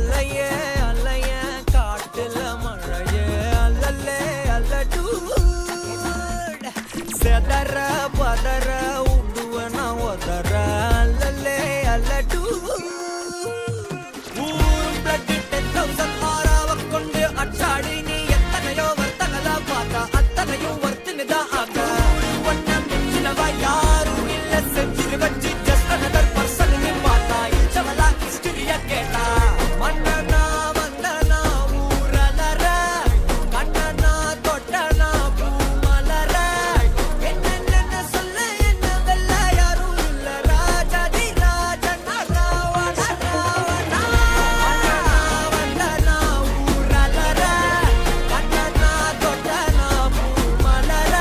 அல்லையே அல்லைய காட்டுல மழையே அல்லல்லே அல்லடு செதற பதற உடுவன ஒதற அல்லல்லே அல்லடு ஊரும் பிளட் 10,000 ஆறாவ கொண்டு அச்சாடி நீ எத்தனையோ வர்த்தகலா பார்த்தா அத்தனையும் வர்த்தினுதான் ஆக ஒன்ன மிஞ்சினவா யாரும் இல்ல செஞ்சிரு வச்சு ஜஸ்ட் அனதர் பர்சன் நீ பார்த்தா இச்சவலா ஹிஸ்டரிய கேட்டா மன்னனா வந்தனா ஊரலற கண்ணனா தொட்டனா பூமலற என்ன சொல்ல என்ன வெல்ல யாரும் இல்ல ராஜாதி ராஜனா ராவண ராவணா வந்தனா ஊரலற கண்ணனா தொட்டனா பூமலற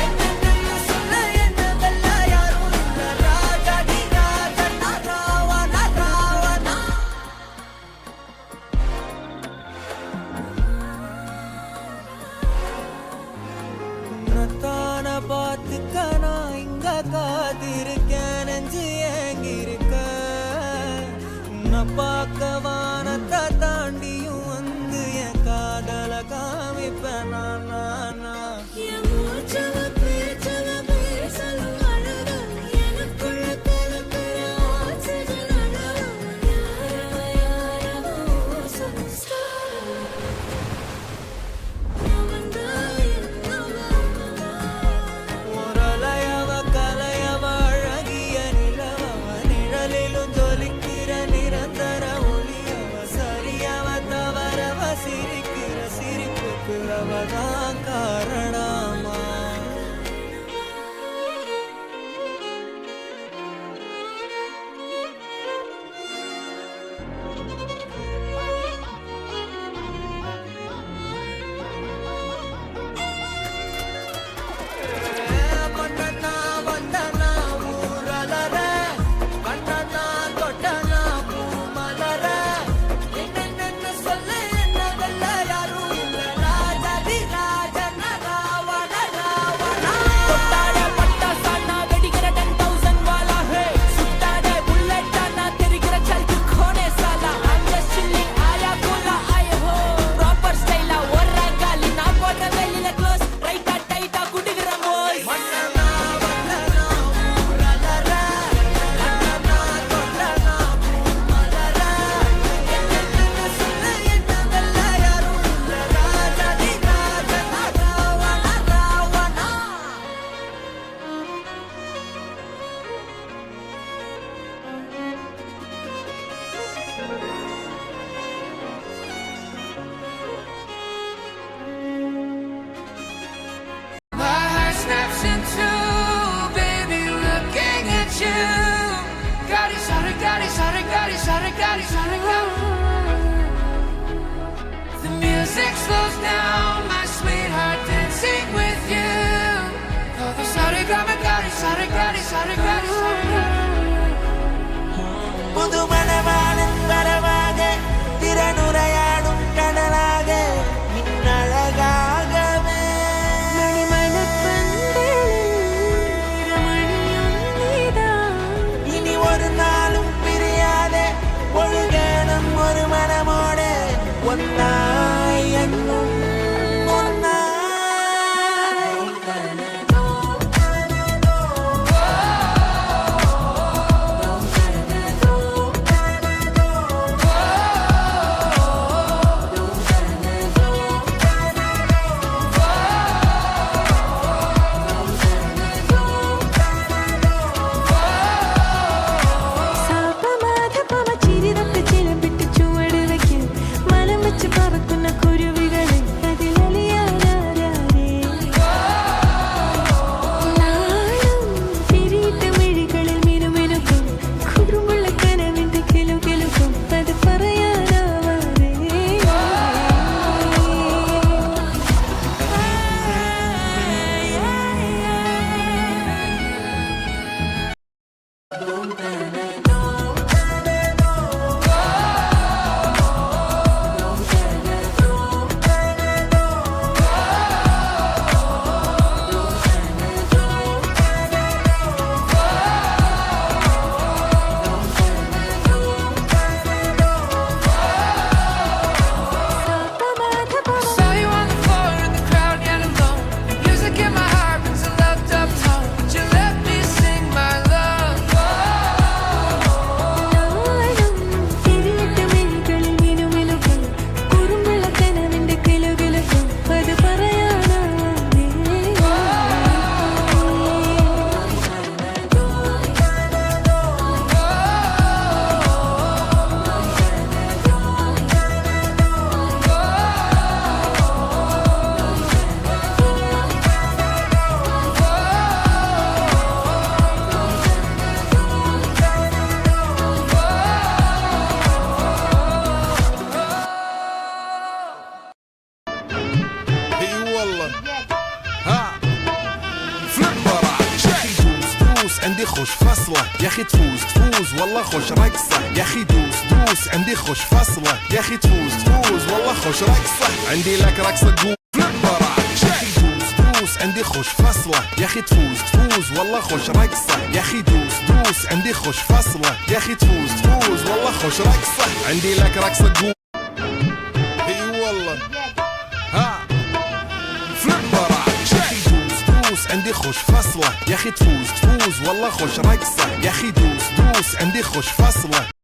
என்ன சொல்ல என்ன வெல்ல யாரும் இல்ல ராஜாதி ராஜனா ராவண ராவணா உன்னத்தான பார்த்துக்க நான் இங்க காத்திருக்கேன் நெஞ்சு ஏங்கிருக்க உன்னை பார்க்க வானத்தை தாண்டியும் வந்து என் காதல காமிப்பேன் நான் ஒரலையவ கலையவ அழகிய நிலவவ நிழலிலும் ஜொலிக்கிற நிரந்தர ஒளியவ சரியவ தவறவ சிரிக்கிற சிரிப்புக்கு அவதான் காரணமா மன்னனா வந்தனா ஊரலற கண்ணனா தொட்டனா பூமலற என்ன சொல்ல என்ன வெல்ல யாரும் இல்ல ராஜாதி ராஜனா ராவண ராவணா தொட்டாட பட்டா சானா வெடிக்கிற 10,000 வாலா ஹே சுட்டாட புல்லட் ஆனா தெரிகிற சல்கு கோனே சாலா I'm just chilling ஆயா கோலா ஆயே ஹோ ப்ராப்பர் ஸ்டைலா ஒரா காலி நான் போடுற வெளியில க்ளோஸ் ரைட்டா டைட்டா குடுகிற மோய் மன்னனா வந்தனா ஊரலற கண்ணனா தொட்டனா பூமலற என்ன சொல்ல என்ன வெல்ல யாரும் இல்ல ராஜாதி ராஜனா Ravana Ravana My heart snaps in two, baby, looking at you. Got it, sorry, got it, sorry, got it, sorry, got it, sorry, got it. The music slows down, my sweetheart, dancing with you. Oh, the sorry, got it, sorry, got it, sorry, got it, sorry, got it. புது மணவாளன் வரவாக திறனுரையாடும் கடலாக மின்னழகாகவே இனி ஒரு நாளும் பிரியாத ஒழுகணும் ஒரு மனமோட ஒன்னாய் என்னும் ஒன்னாய் خوش فصله يا اخي تفوز والله خوش رقصه يا اخي دوس عندي خوش فصله يا اخي تفوز والله خوش رقصه عندي لك رقصه تقول دوس عندي خوش فصله يا اخي تفوز والله خوش رقصه يا اخي دوس عندي خوش فصله يا اخي تفوز والله خوش رقصه عندي لك رقصه تقول اي والله ها دوس عندي خوش فصله يا اخي تفوز والله خوش رقصه يا اخي دوس عندي خوش فصله